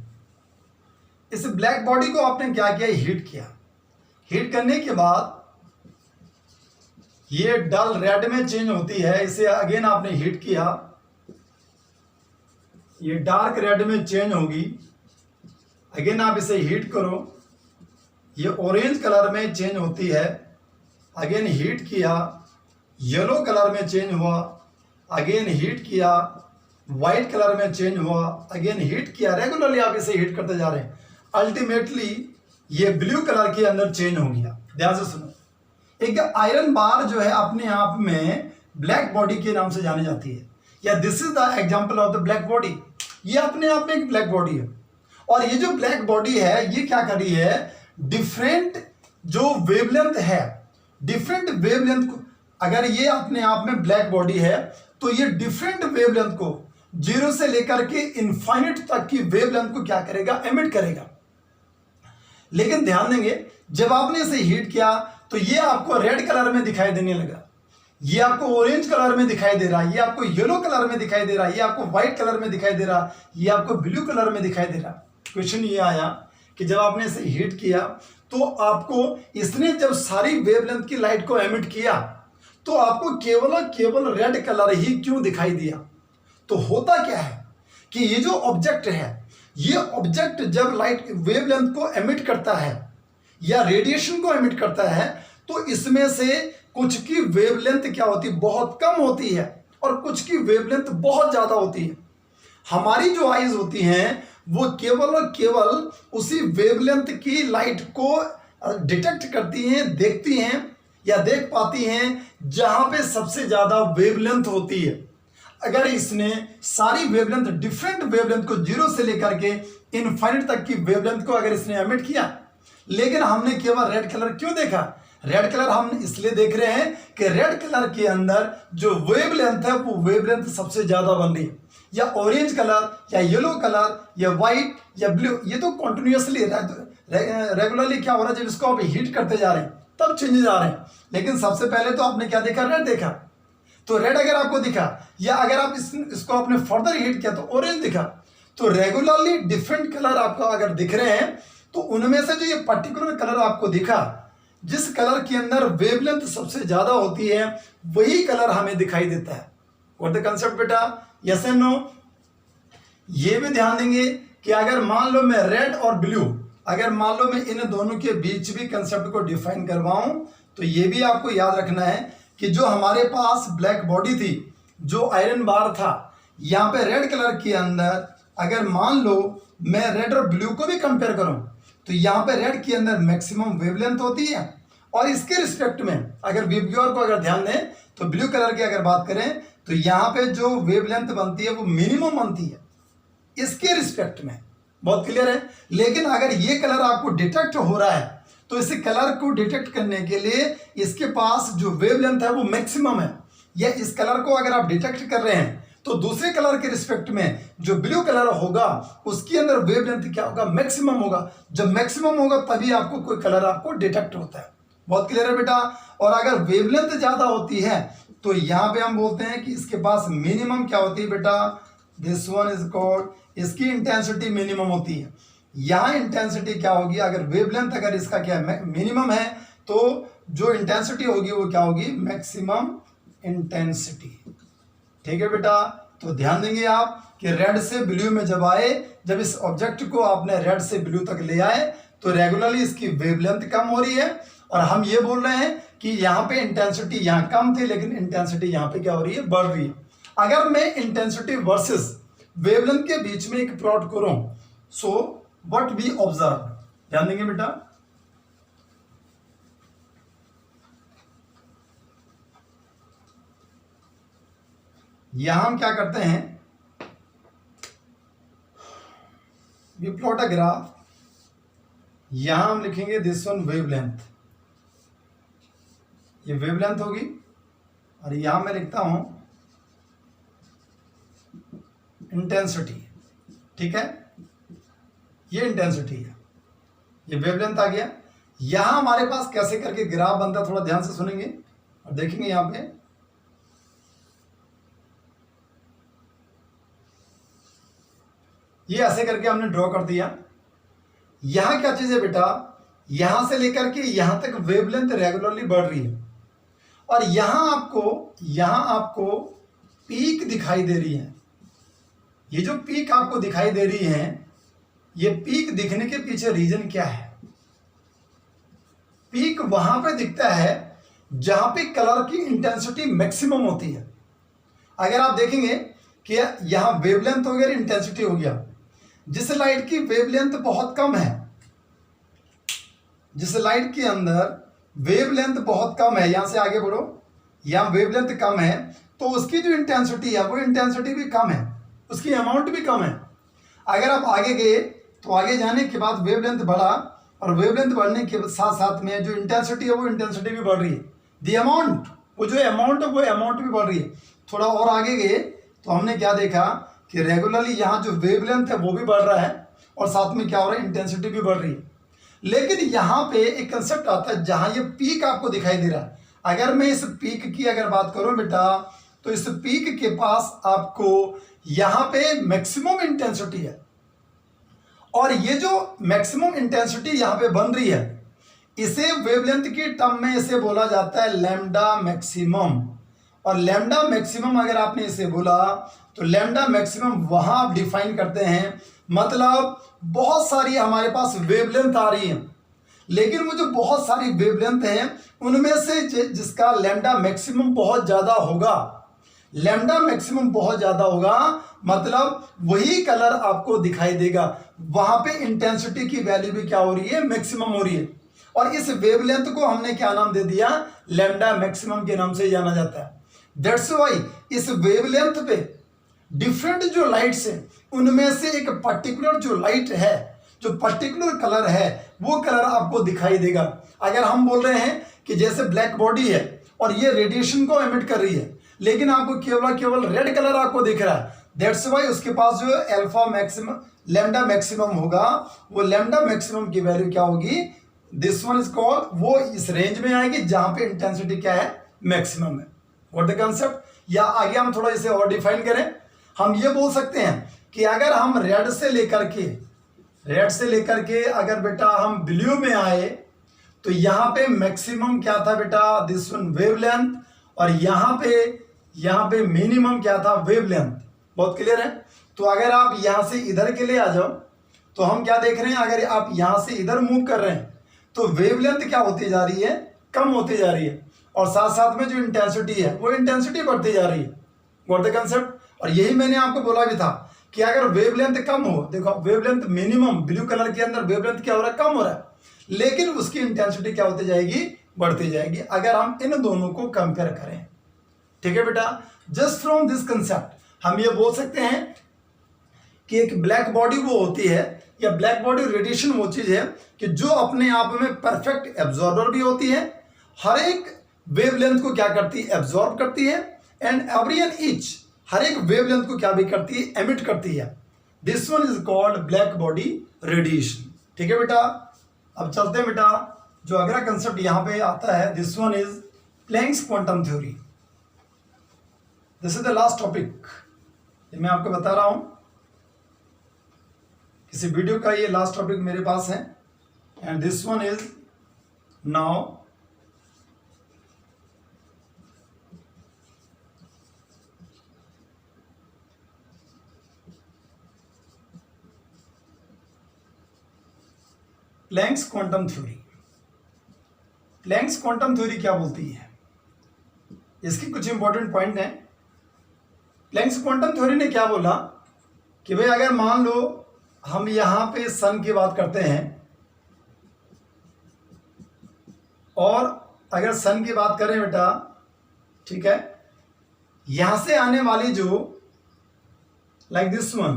इस ब्लैक बॉडी को आपने क्या किया, हीट किया। हीट करने के बाद ये डल रेड में चेंज होती है, इसे अगेन आपने हीट किया, ये डार्क रेड में चेंज होगी, अगेन आप इसे हीट करो, ये ऑरेंज कलर में चेंज होती है, अगेन हीट किया, येलो कलर में चेंज हुआ, अगेन हीट किया, वाइट कलर में चेंज हुआ, अगेन हीट किया। रेगुलरली आप इसे हीट करते जा रहे हैं, अल्टीमेटली ये ब्लू कलर के अंदर चेंज हो गया। ध्यान से सुनो, एक आयरन बार जो है अपने आप में ब्लैक बॉडी के नाम से जानी जाती है, या this is the example of the black body. ये अपने आप में एक ब्लैक बॉडी है और ये जो ब्लैक बॉडी है ये क्या कर रही है, डिफरेंट जो वेवलेंथ है, डिफरेंट वेवलेंथ को, अगर ये अपने आप में ब्लैक बॉडी है तो ये डिफरेंट वेवलेंथ को जीरो से लेकर के इनफाइनिट तक की वेवलेंथ को क्या करेगा, एमिट करेगा। लेकिन ध्यान देंगे जब आपने इसे हीट किया तो ये आपको रेड कलर में दिखाई देने लगा, ये आपको ऑरेंज कलर में दिखाई दे रहा है, ये आपको येलो कलर में दिखाई दे रहा है, ये आपको व्हाइट कलर में दिखाई दे रहा है, ये आपको ब्लू कलर में दिखाई दे रहा। क्वेश्चन ये आया कि जब आपने इसे हीट किया तो आपको इसने जब सारी वेवलेंथ की लाइट को एमिट किया तो आपको केवल और केवल रेड कलर ही क्यों दिखाई दिया। तो होता क्या है कि ये जो ऑब्जेक्ट है, ये ऑब्जेक्ट जब लाइट वेवलेंथ को एमिट करता है या रेडिएशन को एमिट करता है तो इसमें से कुछ की वेवलेंथ क्या होती है, बहुत कम होती है और कुछ की वेवलेंथ बहुत ज्यादा होती है। हमारी जो आईज होती हैं वो केवल और केवल उसी वेवलेंथ की लाइट को डिटेक्ट करती हैं, देखती हैं या देख पाती हैं जहां पे सबसे ज्यादा वेवलेंथ होती है। अगर इसने सारी वेवलेंथ, डिफरेंट वेवलेंथ को जीरो से लेकर के इनफाइनिट तक की वेवलेंथ को अगर इसने एमिट किया, लेकिन हमने केवल रेड कलर क्यों देखा, रेड कलर हम इसलिए देख रहे हैं कि रेड कलर के अंदर जो वेवलेंथ है वो वेवलेंथ सबसे ज्यादा बन रही है, या ऑरेंज कलर या येलो कलर या व्हाइट या ब्लू, ये तो कॉन्टिन्यूसली रेगुलरली क्या हो रहा है, जब इसको आप हीट करते जा रहे हैं तब चेंजेस आ रहे हैं। लेकिन सबसे पहले तो आपने क्या देखा, रेड देखा। तो रेड अगर आपको दिखा या अगर आप इसको आपने फर्दर हीट किया तो ऑरेंज दिखा। तो रेगुलरली डिफरेंट कलर आपको अगर दिख रहे हैं तो उनमें से जो ये पर्टिकुलर कलर आपको दिखा, जिस कलर के अंदर वेवलेंथ सबसे ज्यादा होती है वही कलर हमें दिखाई देता है। व्हाट द कंसेप्ट बेटा, यस एंड नो। ये भी ध्यान देंगे कि अगर मान लो मैं रेड और ब्लू, अगर मान लो मैं इन दोनों के बीच भी कंसेप्ट को डिफाइन करवाऊं तो ये भी आपको याद रखना है कि जो हमारे पास ब्लैक बॉडी थी, जो आयरन बार था, यहाँ पे रेड कलर के अंदर अगर मान लो मैं रेड और ब्लू को भी कंपेयर करूं तो यहाँ पे रेड के अंदर मैक्सिमम वेवलेंथ होती है और इसके रिस्पेक्ट में अगर वीपीआर को अगर ध्यान दें तो ब्लू कलर की अगर बात करें तो यहाँ पे जो वेवलेंथ बनती है वो मिनिमम बनती है इसके रिस्पेक्ट में। बहुत क्लियर है। लेकिन अगर ये कलर आपको डिटेक्ट हो रहा है तो इस कलर को डिटेक्ट करने के लिए इसके पास जो वेवलेंथ है वो मैक्सिमम है, या इस कलर को अगर आप डिटेक्ट कर रहे हैं तो दूसरे कलर के रिस्पेक्ट में जो ब्लू कलर होगा उसके अंदर वेवलेंथ क्या होगा, मैक्सिमम होगा। जब मैक्सिमम होगा तभी आपको कोई कलर आपको डिटेक्ट होता है। बहुत क्लियर है बेटा। और अगर वेवलेंथ ज्यादा होती है तो यहाँ पे हम बोलते हैं कि इसके पास मिनिमम क्या होती है बेटा, दिस वन इज कॉल्ड, इसकी इंटेंसिटी मिनिमम होती है। यहाँ इंटेंसिटी क्या होगी, अगर वेवलेंथ अगर इसका क्या है मिनिमम है तो जो इंटेंसिटी होगी वो क्या होगी, मैक्सिमम इंटेंसिटी। ठीक है बेटा। तो ध्यान देंगे आप कि रेड से ब्लू में जब आए, जब इस ऑब्जेक्ट को आपने रेड से ब्लू तक ले आए तो रेगुलरली इसकी वेवलेंथ कम हो रही है और हम ये बोल रहे हैं कि यहाँ पे इंटेंसिटी यहाँ कम थी लेकिन इंटेंसिटी यहाँ पे क्या हो रही है, बढ़ रही है। अगर मैं इंटेंसिटी वर्सेस वेवलेंथ के बीच में एक प्लॉट करूं, सो व्हाट वी ऑब्जर्व, ध्यान देंगे बेटा। यहां हम क्या करते हैं, वी प्लॉट अ ग्राफ, यहां हम लिखेंगे दिस वन वेवलेंथ, ये वेवलेंथ होगी, और यहां मैं लिखता हूं इंटेंसिटी, ठीक है, ये इंटेंसिटी है, ये वेवलेंथ आ गया। यहां हमारे पास कैसे करके ग्राफ बनता है, थोड़ा ध्यान से सुनेंगे और देखेंगे। यहां पे ये ऐसे करके हमने ड्रॉ कर दिया। यहां क्या चीज है बेटा, यहां से लेकर के यहां तक वेवलेंथ रेगुलरली बढ़ रही है, और यहां आपको पीक दिखाई दे रही है। ये जो पीक आपको दिखाई दे रही है, ये पीक दिखने के पीछे रीजन क्या है? पीक वहां पे दिखता है जहां पे कलर की इंटेंसिटी मैक्सिमम होती है। अगर आप देखेंगे कि यहां वेवलेंथ हो गया, इंटेंसिटी हो गया, जिस लाइट की वेवलेंथ बहुत कम है, जिस लाइट के अंदर वेवलेंथ बहुत कम है, यहां से आगे बढ़ो, यहां वेवलेंथ कम है, तो उसकी जो इंटेंसिटी है वो इंटेंसिटी भी कम है, उसकी अमाउंट भी कम है। अगर आप आगे गए तो आगे जाने के बाद वेवलेंथ बढ़ा, और वेवलेंथ बढ़ने के साथ साथ में जो इंटेंसिटी है वो इंटेंसिटी भी बढ़ रही है। दी अमाउंट, वो जो अमाउंट है वो अमाउंट भी बढ़ रही है। थोड़ा और आगे गए तो हमने क्या देखा कि रेगुलरली यहाँ जो वेवलेंथ है वो भी बढ़ रहा है, और साथ में क्या हो रहा है, इंटेंसिटी भी बढ़ रही है। लेकिन यहाँ पे एक कंसेप्ट आता है जहाँ ये पीक आपको दिखाई दे रहा है। अगर मैं इस पीक की अगर बात करूँ बेटा, तो इस पीक के पास आपको यहाँ पे मैक्सिमम इंटेंसिटी है, और ये जो मैक्सिमम इंटेंसिटी यहाँ पे बन रही है, इसे वेवलेंथ की टर्म में इसे बोला जाता है लैम्डा मैक्सिमम। और लैम्डा मैक्सिमम अगर आपने इसे बोला तो लैम्डा मैक्सिमम वहां आप डिफाइन करते हैं, मतलब बहुत सारी हमारे पास वेवलेंथ आ रही है, लेकिन वो जो बहुत सारी वेवलेंथ हैं उनमें से जिसका लैम्डा मैक्सिमम बहुत ज्यादा होगा, लैम्डा मैक्सिमम बहुत ज्यादा होगा, मतलब वही कलर आपको दिखाई देगा। वहां पे इंटेंसिटी की वैल्यू भी क्या हो रही है, मैक्सिमम हो रही है। और इस वेवलेंथ को हमने क्या नाम दे दिया, लैम्डा मैक्सिमम के नाम से जाना जाता है। दैट्स व्हाई इस वेवलेंथ पे डिफरेंट जो लाइट्स हैं उनमें से एक पर्टिकुलर जो लाइट है, जो पर्टिकुलर कलर है, वो कलर आपको दिखाई देगा। अगर हम बोल रहे हैं कि जैसे ब्लैक बॉडी है और ये रेडिएशन को एमिट कर रही है, लेकिन आपको केवल रेड कलर आपको दिख रहा है, दैट्स व्हाई उसके पास जो अल्फा मैक्सिमम लैम्डा मैक्सिमम होगा, वो लैम्डा मैक्सिमम की वैल्यू क्या होगी, दिस वन इज कॉल्ड, वो इस रेंज में आएगी जहां पे इंटेंसिटी क्या है, मैक्सिमम है। व्हाट द कंसेप्ट, या आगे हम थोड़ा इसे और डिफाइन करें, हम ये बोल सकते हैं कि अगर हम रेड से लेकर के अगर बेटा हम ब्लू में आए, तो यहां पे मैक्सिमम क्या था बेटा, दिस वन वेवलेंथ, और यहां पे मिनिमम क्या था, वेवलेंथ। बहुत क्लियर है। तो अगर आप यहां से इधर के लिए आ जाओ, तो हम क्या देख रहे हैं, अगर आप यहां से इधर मूव कर रहे हैं तो वेवलेंथ क्या होती जा रही है, कम होती जा रही है, और साथ साथ में जो इंटेंसिटी है वो इंटेंसिटी बढ़ती जा रही है। व्हाट द कंसेप्ट, और यही मैंने आपको बोला भी था कि अगर वेवलेंथ कम हो, देखो वेवलेंथ मिनिमम ब्लू कलर के अंदर वेवलेंथ क्या हो रहा है, कम हो रहा है, लेकिन उसकी इंटेंसिटी क्या होती जाएगी, बढ़ती जाएगी, अगर हम इन दोनों को कंपेयर करें। ठीक है बेटा, जस्ट फ्रॉम दिस कंसेप्ट हम ये बोल सकते हैं कि एक ब्लैक बॉडी वो होती है, या ब्लैक बॉडी रेडिएशन वो चीज है कि जो अपने आप में परफेक्ट एब्जॉर्बर भी होती है, हर एक वेवलेंथ को क्या करती है, एब्जॉर्ब करती है, एंड एवरी एंड ईच हर एक वेवलेंथ को क्या भी करती है, एमिट करती है। This one is called black body radiation. ठीक है बेटा, अब चलते हैं बेटा, जो अगला कंसेप्ट यहां पे आता है, this one is Planck's quantum theory. This is the last topic, ये मैं आपको बता रहा हूं, किसी वीडियो का ये लास्ट टॉपिक मेरे पास है, and this one is now Planck's quantum theory. Planck's quantum theory क्या बोलती है, इसकी कुछ इंपॉर्टेंट पॉइंट है। प्लैंक्स क्वांटम थ्योरी ने क्या बोला कि भाई अगर मान लो हम यहां पे सन की बात करते हैं और अगर सन की बात करें बेटा, ठीक है, यहां से आने वाली जो लाइक दिस वन,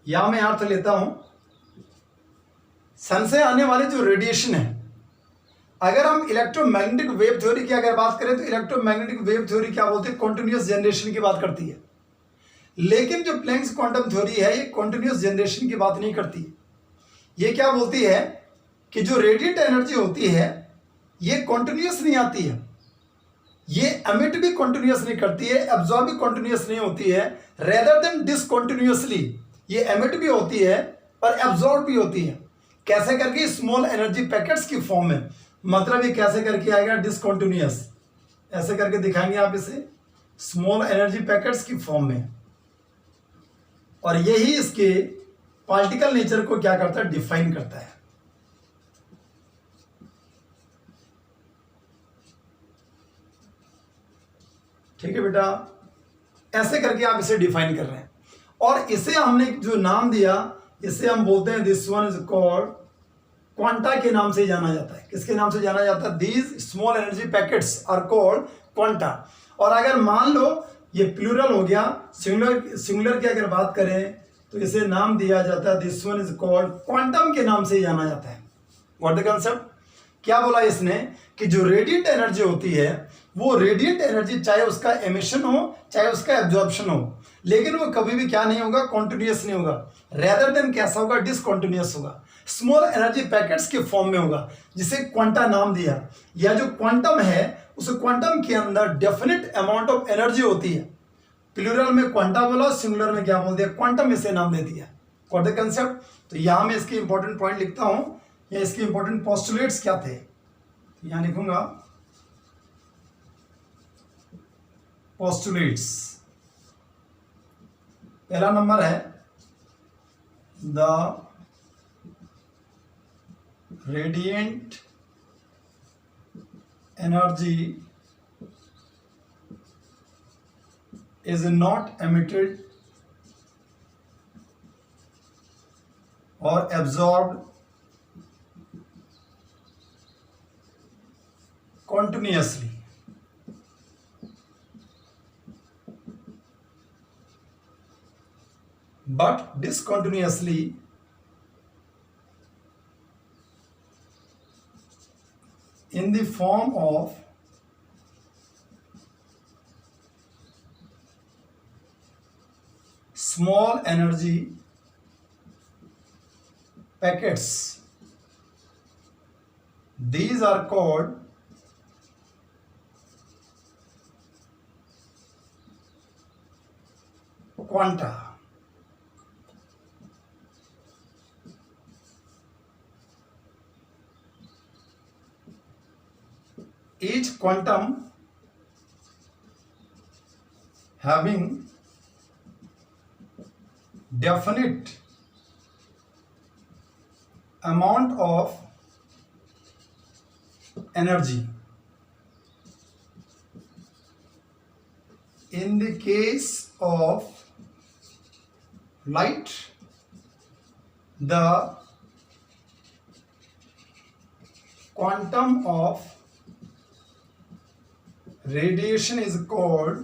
यहां मैं अर्थ लेता हूं, सन से आने वाली जो रेडिएशन है, अगर हम इलेक्ट्रोमैग्नेटिक वेव थ्योरी की अगर बात करें तो इलेक्ट्रोमैग्नेटिक वेव थ्योरी क्या बोलते हैं, कॉन्टिन्यूअस जनरेशन की बात करती है। लेकिन जो प्लैंक्स क्वांटम थ्योरी है ये कॉन्टिन्यूअस जनरेशन की बात नहीं करती है। ये क्या बोलती है कि जो रेडिएंट एनर्जी होती है ये कॉन्टिन्यूअस नहीं आती है, ये एमिट भी कॉन्टिन्यूअस नहीं करती है, एब्जॉर्ब भी कॉन्टिन्यूअस नहीं होती है, रेदर देन डिसकॉन्टिन्यूअसली ये एमिट भी होती है और एब्जॉर्ब भी होती है। कैसे करके, स्मॉल एनर्जी पैकेट्स की फॉर्म में। मतलब ये कैसे करके आएगा, डिसकॉन्टिन्यूअस, ऐसे करके दिखाएंगे आप इसे, स्मॉल एनर्जी पैकेट्स की फॉर्म में। और यही इसके पार्टिकल नेचर को क्या करता है, डिफाइन करता है। ठीक है बेटा, ऐसे करके आप इसे डिफाइन कर रहे हैं। और इसे हमने जो नाम दिया, इसे हम बोलते हैं this one is called quanta के नाम से जाना जाता है। किसके नाम से जाना जाता है, these small energy packets are called quanta. और अगर मान लो ये प्लूरल हो गया, सिंगुलर की अगर बात करें तो इसे नाम दिया जाता है this one is called quantum के नाम से जाना जाता है। व्हाट द कंसेप्ट, क्या बोला इसने कि जो रेडिएंट एनर्जी होती है वो रेडिएंट एनर्जी चाहे उसका एमिशन हो चाहे उसका एब्जॉर्प्शन हो, लेकिन वो कभी भी क्या नहीं होगा, कॉन्टिन्यूअस नहीं होगा, रेदर देन कैसा होगा, डिसकॉन्टिन्यूअस होगा, स्मॉल एनर्जी पैकेट्स के फॉर्म में होगा, जिसे क्वांटा नाम दिया। या जो क्वांटम है उस क्वांटम के अंदर डेफिनेट अमाउंट ऑफ एनर्जी होती है। प्लूरल में क्वांटा बोला, सिंगुलर में क्या बोल दिया, क्वांटम, इसे नाम दे दिया। व्हाट द कंसेप्ट, तो यहां मैं इसके इंपॉर्टेंट पॉइंट लिखता हूं, या इसके इंपॉर्टेंट पोस्टुलेट्स क्या थे, यहां लिखूंगा पोस्टुलेट्स। पहला नंबर है the radiant energy is not emitted or absorbed continuously, but discontinuously in the form of small energy packets. These are called quanta. Each quantum having definite amount of energy. In the case of light, the quantum of radiation is called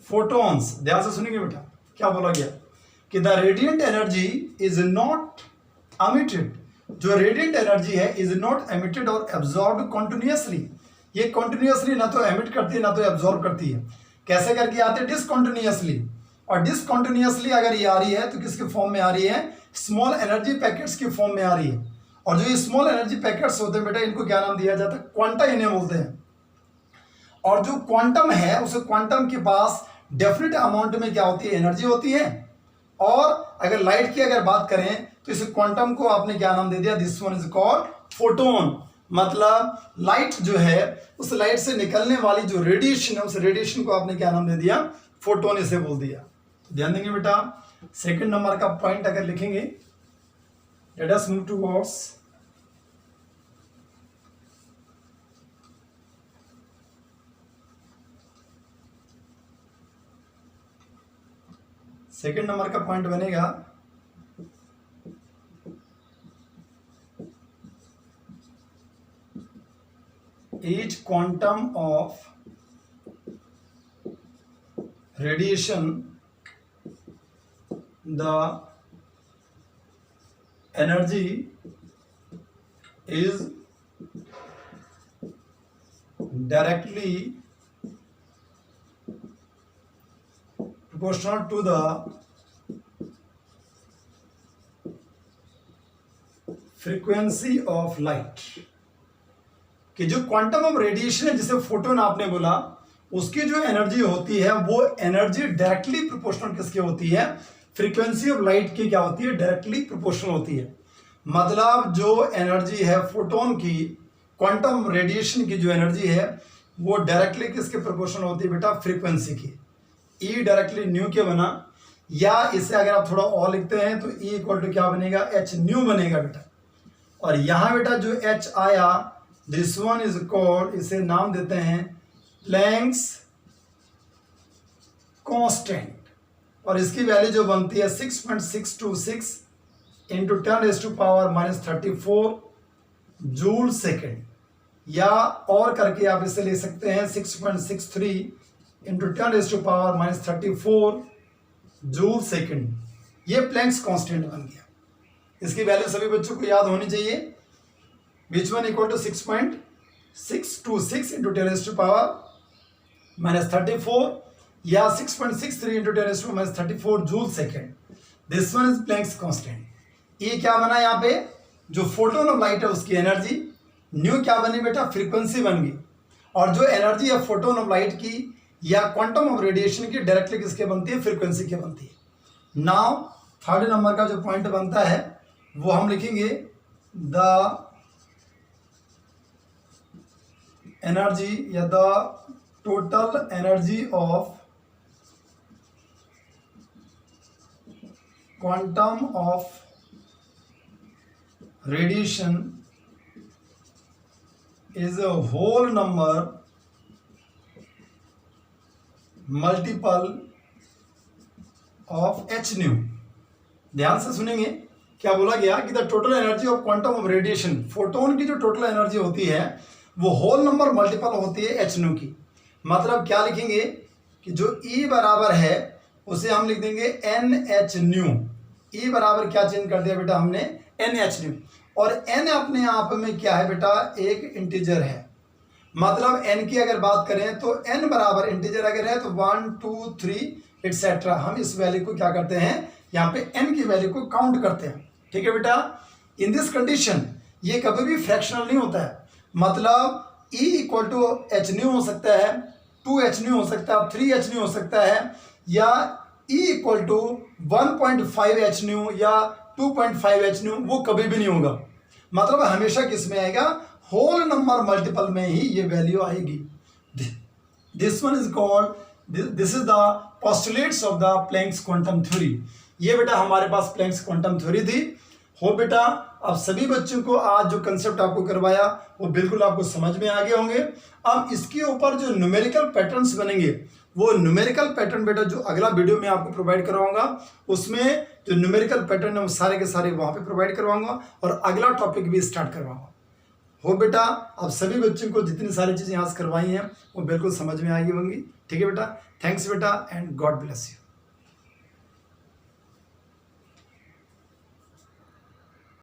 photons. ध्यान से सुनेंगे बेटा, क्या बोला गया कि the radiant energy is not emitted, जो radiant energy है इज नॉट एमिटेड और एब्जॉर्ब्ड कॉन्टिन्यूअसली। ये कॉन्टिन्यूअसली ना तो एमिट करती है ना तो एब्जॉर्ब करती है। कैसे करके आते हैं, डिसकॉन्टिन्यूअसली। और डिसकॉन्टिन्यूअसली अगर ये आ रही है तो किसके फॉर्म में आ रही है, स्मॉल एनर्जी पैकेट्स की फॉर्म में आ रही है। और जो ये स्मॉल एनर्जी पैकेट्स होते हैं बेटा, इनको क्या नाम दिया जाता है, क्वांटा इन्हें बोलते हैं। और जो क्वांटम है उस क्वांटम के पास डेफिनेट अमाउंट में क्या होती है, एनर्जी होती है। और अगर लाइट की अगर बात करें तो इस क्वांटम को आपने क्या नाम दे दिया, this one is called photon. मतलब लाइट जो है उस लाइट से निकलने वाली जो रेडिएशन है उस रेडिएशन को आपने क्या नाम दे दिया, फोटोन इसे बोल दिया। तो ध्यान देंगे बेटा, सेकंड नंबर का पॉइंट अगर लिखेंगे, late us move towards second number का पॉइंट बनेगा each quantum of radiation the energy is directly proportional to the frequency of light। कि जो क्वांटम ऑफ रेडिएशन है जिसे फोटोन आपने बोला, उसकी जो एनर्जी होती है वो एनर्जी डायरेक्टली प्रोपोर्शनल किसके होती है, फ्रीक्वेंसी ऑफ लाइट की क्या होती है, डायरेक्टली प्रोपोर्शनल होती है। मतलब जो एनर्जी है फोटोन की, क्वांटम रेडिएशन की जो एनर्जी है वो डायरेक्टली किसके प्रोपोर्शनल होती है बेटा, फ्रीक्वेंसी की। ई डायरेक्टली न्यू के बना, या इसे अगर आप थोड़ा और लिखते हैं तो ई इक्वल टू क्या बनेगा, एच न्यू बनेगा बेटा। और यहां बेटा जो एच आया, दिस वन इज कॉल्ड, इसे नाम देते हैं प्लैंक्स कांस्टेंट, और इसकी वैल्यू जो बनती है 6.626 इंटू 10⁻⁻34 जूल सेकेंड, या और करके आप इसे ले सकते हैं 6.63 इंटू 10⁻⁻34 जूल सेकेंड। ये प्लैंक्स कांस्टेंट बन गया। इसकी वैल्यू सभी बच्चों को याद होनी चाहिए। Which one equal to 6.626 into 10⁻⁻34 या 6.63 into 10⁻⁻34 joule second. This one is Planck's constant. ये क्या बना यहाँ पे, जो फोटोन ऑफ लाइट है उसकी एनर्जी, न्यू क्या बनी बेटा, फ्रीक्वेंसी बन गई। और जो एनर्जी है फोटोन ऑफ लाइट की या क्वांटम ऑफ रेडिएशन की डायरेक्टली किसके बनती है, फ्रीक्वेंसी के बनती है। नाउ थर्ड नंबर का जो पॉइंट बनता है वो हम लिखेंगे द एनर्जी या the total energy of quantum of radiation is a whole number multiple of H nu. ध्यान से सुनेंगे, क्या बोला गया कि the total energy of quantum of radiation, photon की जो टोटल एनर्जी होती है वो होल नंबर मल्टीपल होती है एच न्यू की। मतलब क्या लिखेंगे कि जो ई बराबर है उसे हम लिख देंगे एन एच न्यू। ई बराबर क्या चेंज कर दिया बेटा हमने, एन एच न्यू। और एन अपने आप में क्या है बेटा, एक इंटीजर है। मतलब एन की अगर बात करें तो एन बराबर इंटीजर अगर है तो 1 2 3 एटसेट्रा, हम इस वैल्यू को क्या करते हैं, यहाँ पे एन की वैल्यू को काउंट करते हैं। ठीक है बेटा। इन दिस कंडीशन ये कभी भी फ्रैक्शनल नहीं होता है। मतलब E equal to H nu हो सकता है, 2h न्यू हो सकता है, 3h न्यू हो सकता है, या E equal to 1.5h new या 2.5h न्यू, वो कभी भी नहीं होगा। मतलब हमेशा किस में आएगा, होल नंबर मल्टीपल में ही ये वैल्यू आएगी। This one is called, this is the postulates of the Planck's quantum theory. ये बेटा हमारे पास प्लैंक्स क्वांटम थ्योरी थी। हो बेटा, अब सभी बच्चों को आज जो कंसेप्ट आपको करवाया वो बिल्कुल आपको समझ में आ गए होंगे। अब इसके ऊपर जो न्यूमेरिकल पैटर्न्स बनेंगे, वो न्यूमेरिकल पैटर्न बेटा जो अगला वीडियो में आपको प्रोवाइड करवाऊंगा, उसमें जो न्यूमेरिकल पैटर्न है वो सारे के सारे वहां पे प्रोवाइड करवाऊंगा और अगला टॉपिक भी स्टार्ट करवाऊंगा। हो बेटा, अब सभी बच्चों को जितनी सारी चीजें यहाँ से करवाई हैं वो बिल्कुल समझ में आ गई होंगी। ठीक है बेटा, थैंक्स बेटा एंड गॉड ब्लेस यू।